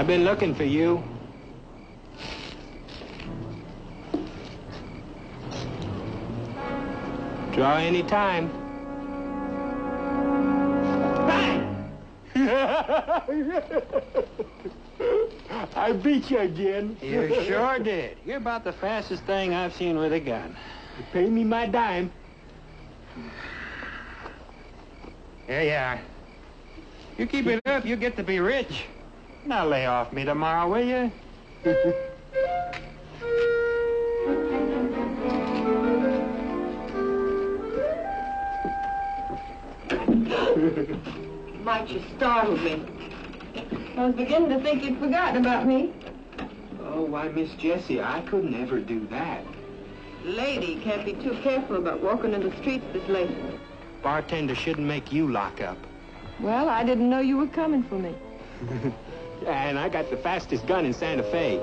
I've been looking for you. Draw any time. Fang! I beat you again. You sure did. You're about the fastest thing I've seen with a gun. Pay me my dime. Here you are. You keep it up, you get to be rich. Now lay off me tomorrow, will you? Mike, you startled me. I was beginning to think you'd forgotten about me. Oh, why, Miss Jessie, I could never do that. Lady can't be too careful about walking in the streets this late. Bartender shouldn't make you lock up. Well, I didn't know you were coming for me. And I got the fastest gun in Santa Fe.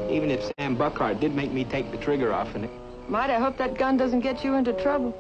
Even if Sam Buckhart did make me take the trigger off in it. Might I hope that gun doesn't get you into trouble.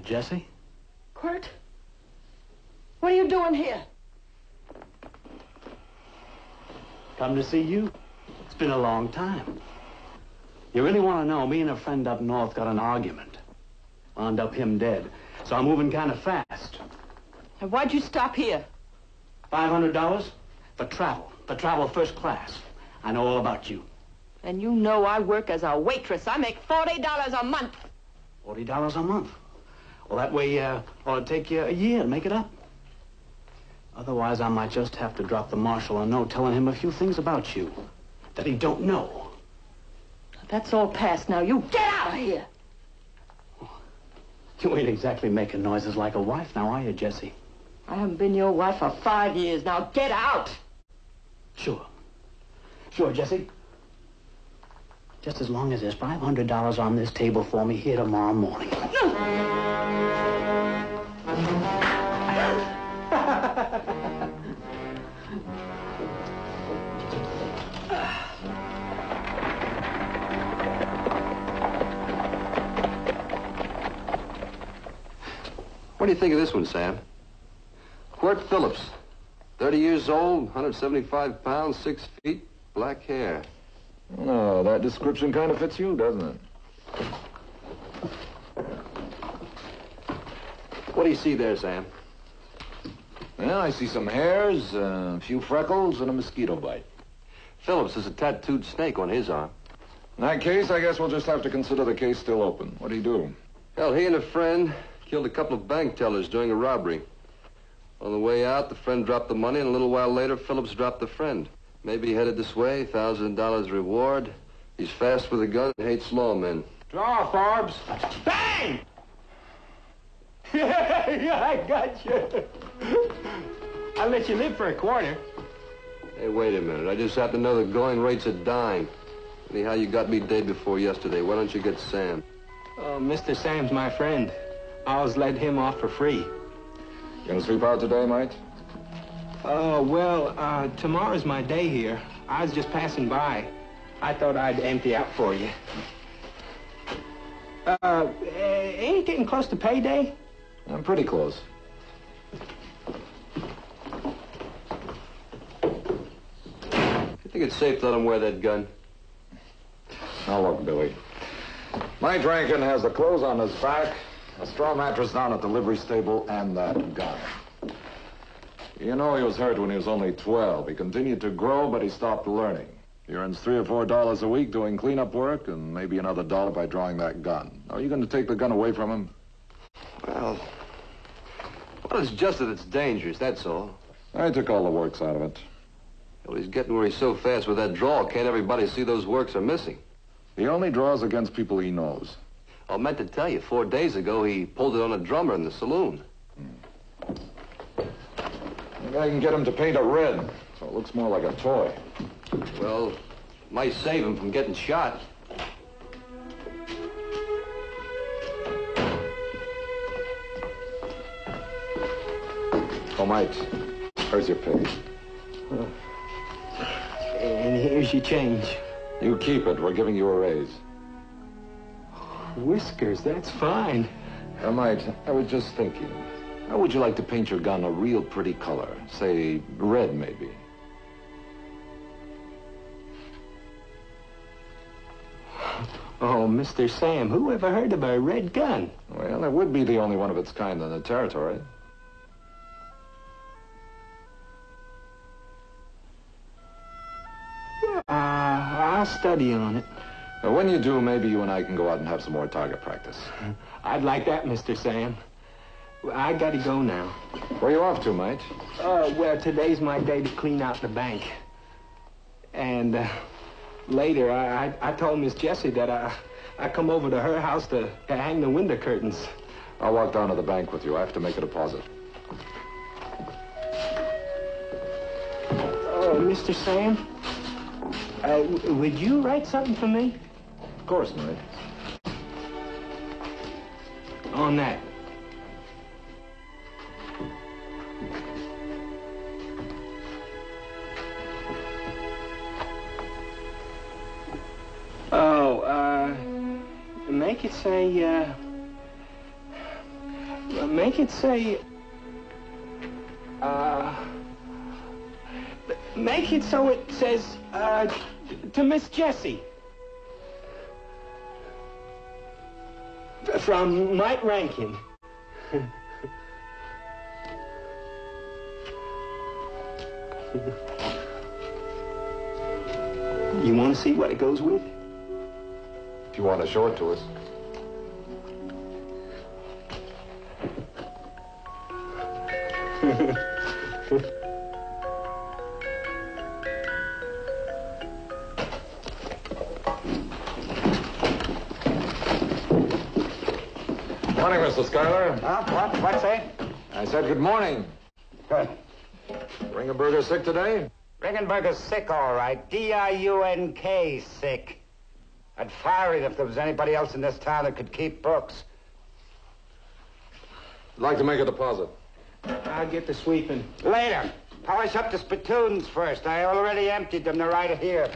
Jessie? Quirt? What are you doing here? Come to see you. It's been a long time. You really want to know, me and a friend up north got an argument. Wound up him dead. So I'm moving kind of fast. And why'd you stop here? $500 for travel. For travel first class. I know all about you. And you know I work as a waitress. I make $40 a month. $40 a month? Well, that way, it'll take you a year to make it up. Otherwise, I might just have to drop the marshal a note telling him a few things about you that he don't know. That's all past now. You get out of here! You ain't exactly making noises like a wife now, are you, Jessie? I haven't been your wife for 5 years. Now get out! Sure. Sure, Jessie. Just as long as there's $500 on this table for me here tomorrow morning. What do you think of this one, Sam? Quirt Phillips, 30 years old, 175 pounds, 6 feet, black hair. Oh, that description kind of fits you, doesn't it? What do you see there, Sam? Well, I see some hairs, a few freckles, and a mosquito bite. Phillips has a tattooed snake on his arm. In that case, I guess we'll just have to consider the case still open. What did he do? Well, he and a friend killed a couple of bank tellers during a robbery. On the way out, the friend dropped the money, and a little while later, Phillips dropped the friend. Maybe he headed this way, $1,000 reward. He's fast with a gun and hates lawmen. Draw, Forbes. Bang! Yeah, I got you. I'll let you live for a quarter. Hey, wait a minute. I just happen to know the going rate's a dime. Anyhow, you got me day before yesterday. Why don't you get Sam? Oh, Mr. Sam's my friend. I always let him off for free. You gonna sleep out today, Mike? Well, tomorrow's my day here. I was just passing by. I thought I'd empty out for you. Ain't it getting close to payday? I'm pretty close. You think it's safe to let him wear that gun? Now look, Billy. Mike Rankin has the clothes on his back, a straw mattress down at the livery stable, and that gun. You know he was hurt when he was only 12. He continued to grow, but he stopped learning. He earns $3 or $4 a week doing cleanup work, and maybe another $1 by drawing that gun. Are you going to take the gun away from him? Well, it's just that it's dangerous, that's all. I took all the works out of it. Well, he's getting where he's so fast with that drawl, can't everybody see those works are missing? He only draws against people he knows. I meant to tell you, 4 days ago, he pulled it on a drummer in the saloon. Maybe I can get him to paint it red, so it looks more like a toy. Well, might save him from getting shot. Oh, mate, here's your pay. And here's your change. You keep it. We're giving you a raise. Whiskers, that's fine. Mate, I was just thinking. How would you like to paint your gun a real pretty color? Say, red, maybe. Oh, Mr. Sam, who ever heard of a red gun? Well, it would be the only one of its kind in the territory. I'll study on it. When you do, maybe you and I can go out and have some more target practice. I'd like that, Mr. Sam. I gotta go now. Where you off to, mate? Well, today's my day to clean out the bank. And later, I told Miss Jessie that I come over to her house to hang the window curtains. I'll walk down to the bank with you. I have to make a deposit. Oh, Mr. Sam, would you write something for me? Of course, mate. On that. Oh, make it say, make it so it says, to Miss Jessie. From Mike Rankin. You want to see what it goes with? If you want to show it to us. Morning, Mr. Schuyler. What's that? I said good morning. Ringenberger sick today? Ringenberger's sick, all right. D-I-U-N-K, sick. I'd fire him if there was anybody else in this town that could keep Brooks. I'd like to make a deposit. I'll get the sweeping. Later. Polish up the spittoons first. I already emptied them. They're right here.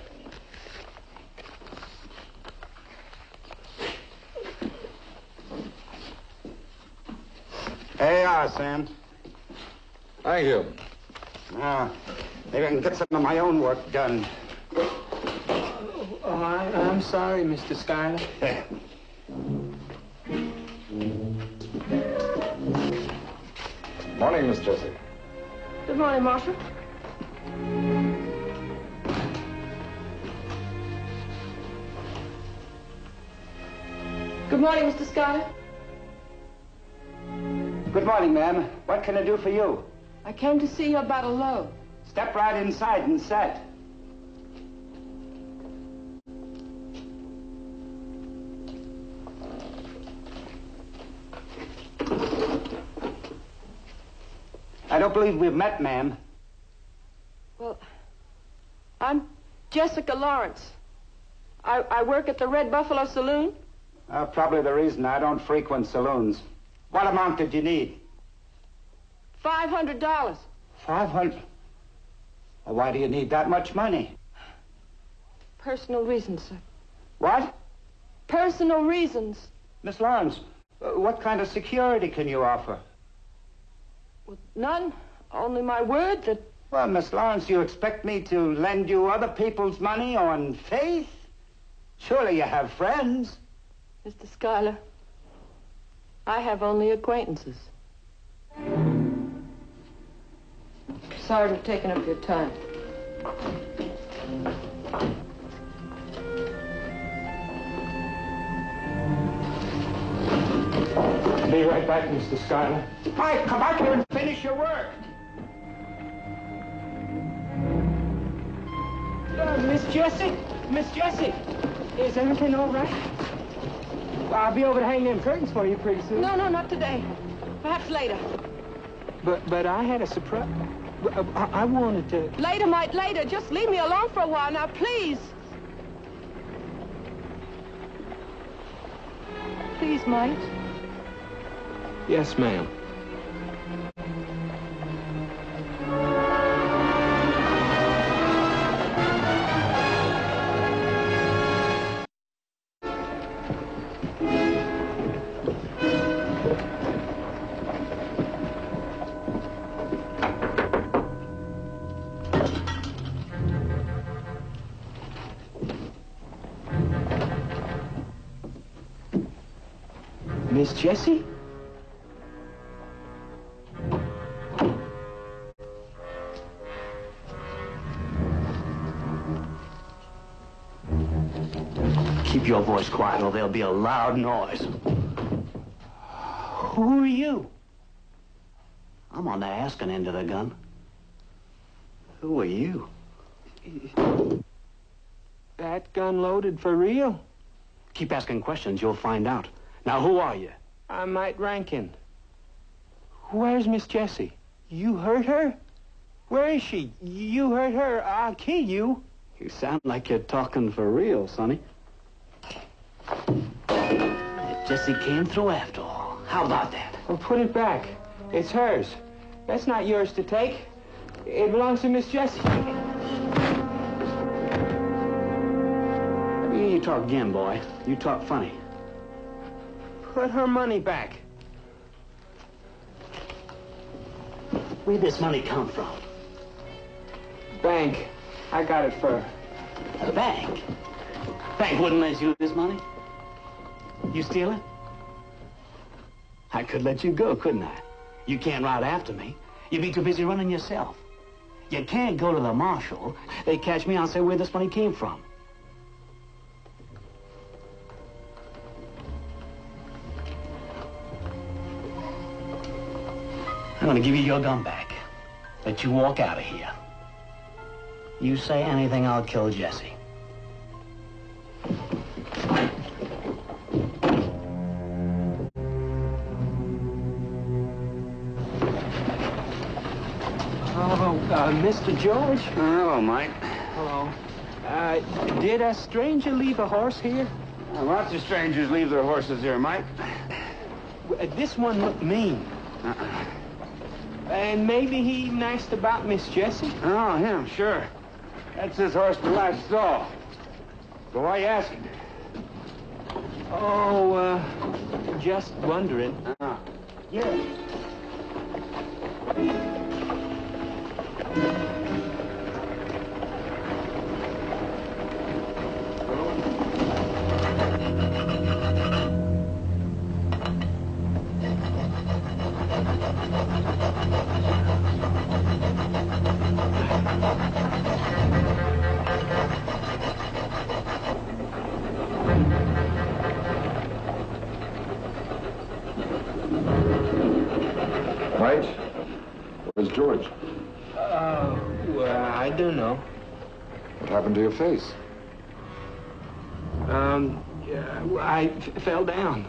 There you are, Sam. Thank you. Now, maybe I can get some of my own work done. Oh, I'm sorry, Mr. Schuyler. Morning, Miss Jessie. Good morning, Marshal. Good morning, Mr. Schuyler. Good morning, ma'am. What can I do for you? I came to see you about a load. Step right inside and sit. I don't believe we've met, ma'am. Well, I'm Jessica Lawrence. I work at the Red Buffalo Saloon. Probably the reason I don't frequent saloons. What amount did you need? $500. 500. Well, why do you need that much money? Personal reasons, sir. What? Personal reasons. Miss Lawrence, what kind of security can you offer? Well, none. Only my word that... Well, Miss Lawrence, you expect me to lend you other people's money on faith? Surely you have friends. Mr. Schuyler, I have only acquaintances. Sorry to have taken up your time. Be right back, Mr. Schuyler. Mike, come back here and finish your work. Miss Jessie? Miss Jessie? Is everything all right? I'll be over to hang them curtains for you pretty soon. No, not today. Perhaps later. But I had a surprise. I wanted to... Later, Mike, later. Just leave me alone for a while now, please. Please, Mike. Yes, ma'am. Miss Jessie? Keep your voice quiet or there'll be a loud noise. Who are you? I'm on the asking end of the gun. Who are you? That gun loaded for real? Keep asking questions, you'll find out. Now, who are you? I'm Mike Rankin. Where's Miss Jessie? You hurt her? Where is she? You hurt her. I'll kill you. You sound like you're talking for real, Sonny. Jessie came through after all. How about that? Well, put it back. It's hers. That's not yours to take. It belongs to Miss Jessie. You talk again, boy. You talk funny. Put her money back. Where'd this money come from? Bank. I got it for... The bank? Bank wouldn't let you this money? You steal it? I could let you go, couldn't I? You can't ride after me. You'd be too busy running yourself. You can't go to the marshal. They catch me, I'll say where this money came from. I'm gonna give you your gun back. Let you walk out of here. You say anything, I'll kill Jessie. Oh, Mr. George? Hello, Mike. Hello. Did a stranger leave a horse here? Lots of strangers leave their horses here, Mike. This one looked mean. And maybe he asked about Miss Jessie? Oh, him, sure. That's his horse we last saw. So why you asking? Oh, just wondering. Yeah. Right? Where's George? Well, I don't know. What happened to your face? I fell down.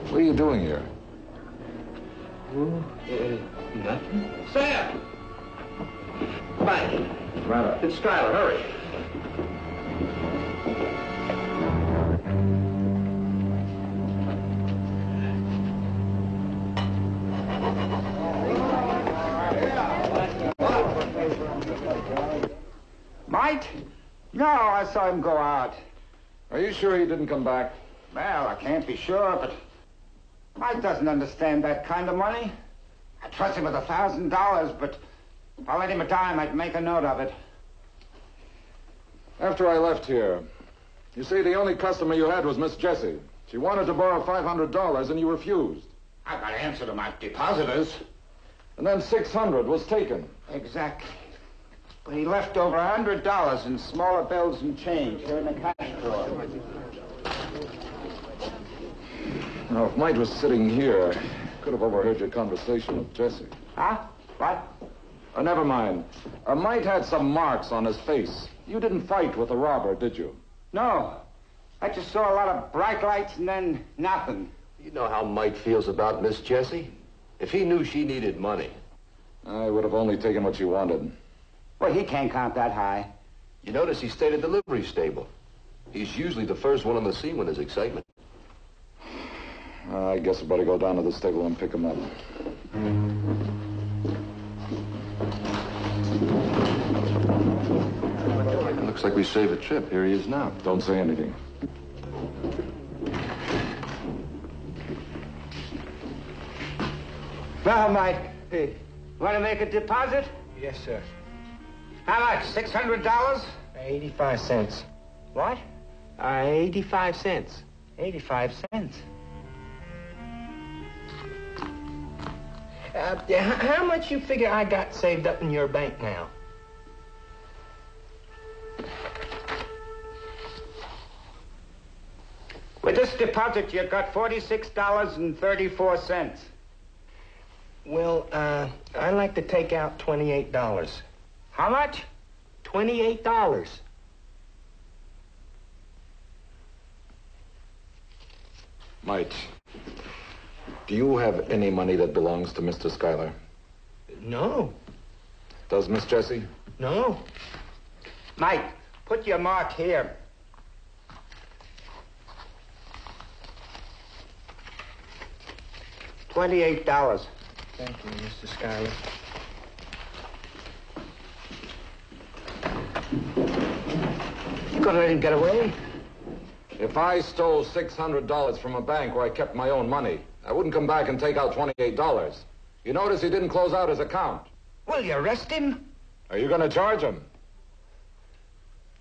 What are you doing here? Nothing. Sam! Mike, Matter. it's Skylar, hurry. Mike? No, I saw him go out. Are you sure he didn't come back? Well, I can't be sure, but Mike doesn't understand that kind of money. I trust him with $1,000, but if I let him a dime, I'd make a note of it. After I left here, you see, the only customer you had was Miss Jessie. She wanted to borrow $500 and you refused. I got to answer to my depositors. And then $600 was taken. Exactly. But he left over $100 in smaller bills and change here in the cash drawer. Now, if Mike was sitting here, could have overheard your conversation with Jessie. Huh? What? Never mind. Mite had some marks on his face. You didn't fight with the robber, did you? No. I just saw a lot of bright lights and then nothing. You know how Mike feels about Miss Jessie? If he knew she needed money. I would have only taken what you wanted. Well, he can't count that high. You notice he stayed at the livery stable. He's usually the first one on the scene when there's excitement. I guess I better go down to the stable and pick him up. Looks like we saved a trip. Here he is now. Don't say anything. Well, Mike, want to make a deposit? Yes, sir. How much? $600? 85 cents. What? 85 cents. 85 cents. How much you figure I got saved up in your bank now? With this deposit, you got $46.34. Well, I'd like to take out $28. How much? $28. Mite, do you have any money that belongs to Mr. Schuyler? No. Does Miss Jessie? No. Mike, put your mark here. $28. Thank you, Mr. Schuyler. You gonna let him get away? If I stole $600 from a bank where I kept my own money, I wouldn't come back and take out $28. You notice he didn't close out his account. Will you arrest him? Are you going to charge him?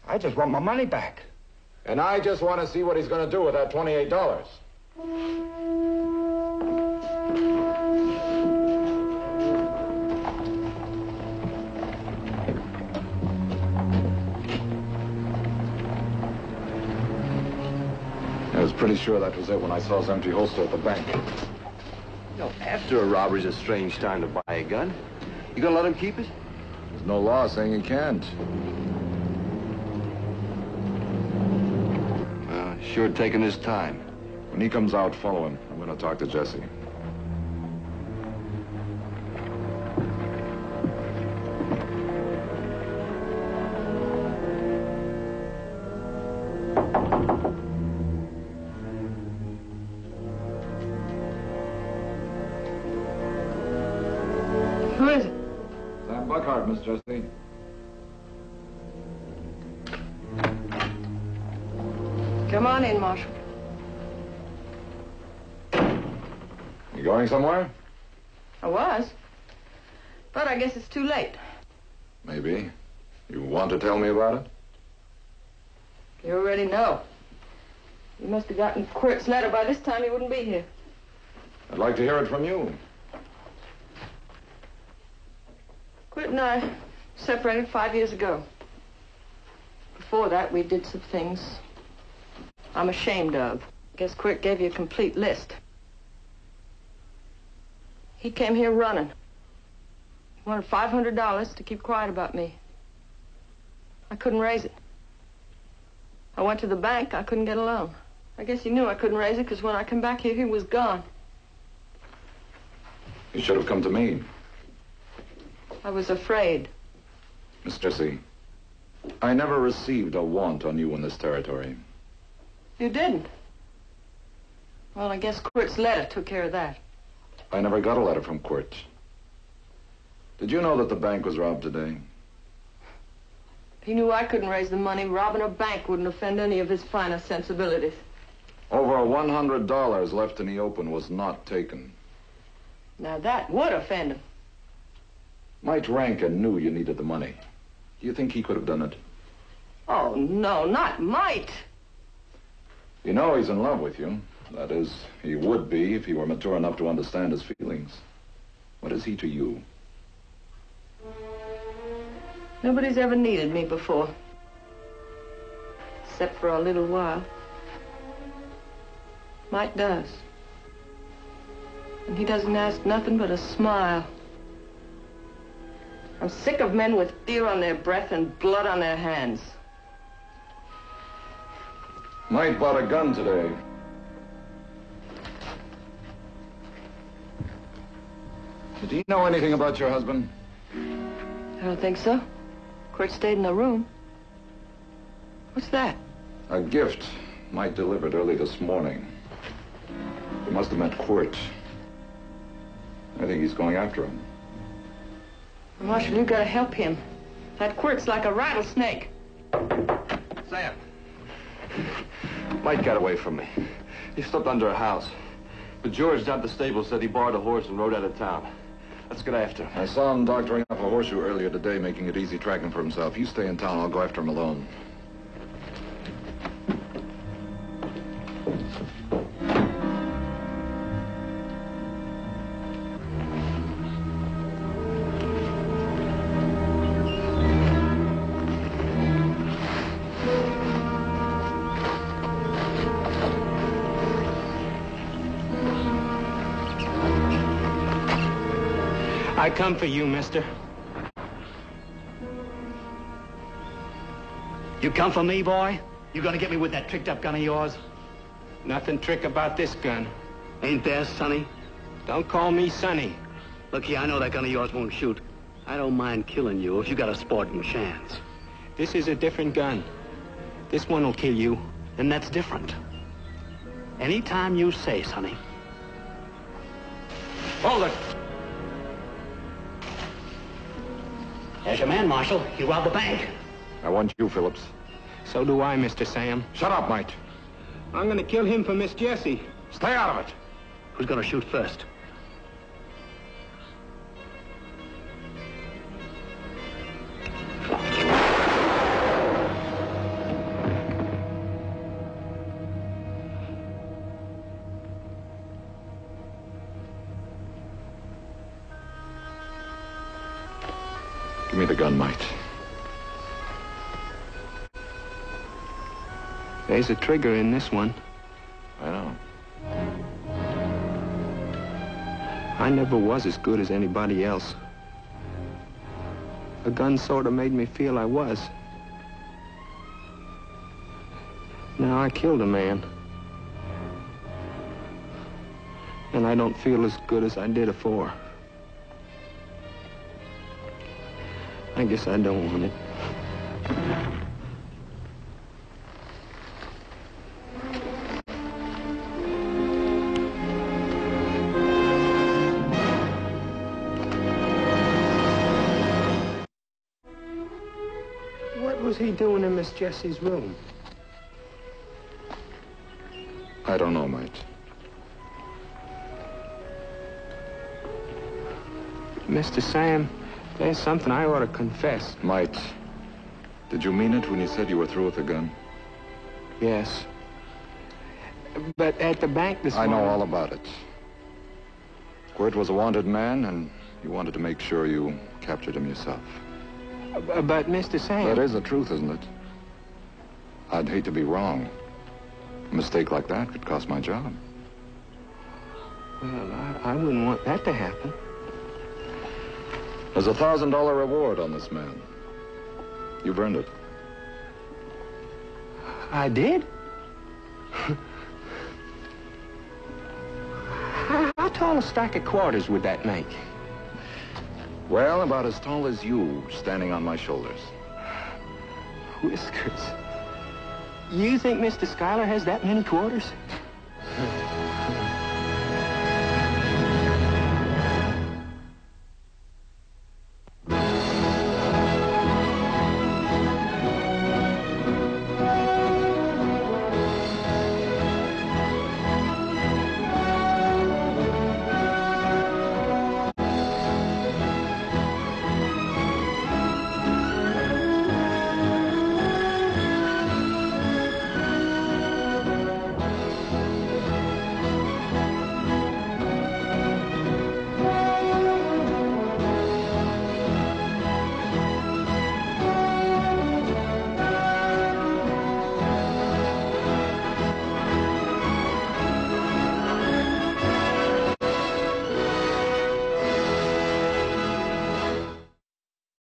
I just want my money back. And I just want to see what he's going to do with that $28. I was pretty sure that was it when I saw his empty holster at the bank. You know, after a robbery's a strange time to buy a gun. You gonna let him keep it? There's no law saying he can't. Well, sure taking his time. When he comes out, follow him. I'm going to talk to Jessie. Who is it? Sam Buckhart, Miss Jessie. Come on in, Marshal. You going somewhere? I was. But I guess it's too late. Maybe. You want to tell me about it? You already know. You must have gotten Quirt's letter. By this time, he wouldn't be here. I'd like to hear it from you. Quirt and I separated 5 years ago. Before that, we did some things I'm ashamed of. Guess Quirt gave you a complete list. He came here running. He wanted $500 to keep quiet about me. I couldn't raise it. I went to the bank. I couldn't get a loan. I guess he knew I couldn't raise it because when I come back here, he was gone. You should have come to me. I was afraid. Miss Jessie, I never received a want on you in this territory. You didn't? Well, I guess Quirt's letter took care of that. I never got a letter from Quirt. Did you know that the bank was robbed today? He knew I couldn't raise the money. Robbing a bank wouldn't offend any of his finer sensibilities. Over $100 left in the open was not taken. Now, that would offend him. Mite Rankin knew you needed the money. Do you think he could have done it? Oh, no, not Mite. You know he's in love with you. That is, he would be if he were mature enough to understand his feelings. What is he to you? Nobody's ever needed me before. Except for a little while. Mike does. And he doesn't ask nothing but a smile. I'm sick of men with fear on their breath and blood on their hands. Mike bought a gun today. Did he know anything about your husband? I don't think so. Quirt stayed in the room. What's that? A gift Mike delivered early this morning. He must have met Quirt. I think he's going after him. Marshal, you gotta help him. That Quirt's like a rattlesnake. Sam. Mike got away from me. He slipped under a house. But George down at the stable said he borrowed a horse and rode out of town. Let's get after him. I saw him doctoring up a horseshoe earlier today, making it easy tracking for himself. You stay in town, I'll go after him alone. I come for you, mister. You come for me, boy? You gonna get me with that tricked-up gun of yours? Nothing trick about this gun. Ain't there, Sonny? Don't call me Sonny. Look here, I know that gun of yours won't shoot. I don't mind killing you if you got a sporting chance. This is a different gun. This one will kill you. And that's different. Anytime you say, Sonny. Hold it. There's your man, Marshal. He robbed the bank. I want you, Phillips. So do I, Mr. Sam. Shut up, Mike. I'm gonna kill him for Miss Jessie. Stay out of it. Who's gonna shoot first? Give me the gun, Mike. There's a trigger in this one. I know. I never was as good as anybody else. A gun sort of made me feel I was. Now I killed a man. And I don't feel as good as I did afore. I guess I don't want it. What was he doing in Miss Jessie's room? I don't know, Mike. Mr. Sam, there's something I ought to confess. Mike, did you mean it when you said you were through with the gun? Yes. But at the bank this I morning... know all about it. Quirt was a wanted man, and you wanted to make sure you captured him yourself. But, Mr. Sam... That is the truth, isn't it? I'd hate to be wrong. A mistake like that could cost my job. Well, I wouldn't want that to happen. There's a $1,000 reward on this man. You've earned it. I did? How tall a stack of quarters would that make? Well, about as tall as you, standing on my shoulders. Whiskers. You think Mr. Schuyler has that many quarters?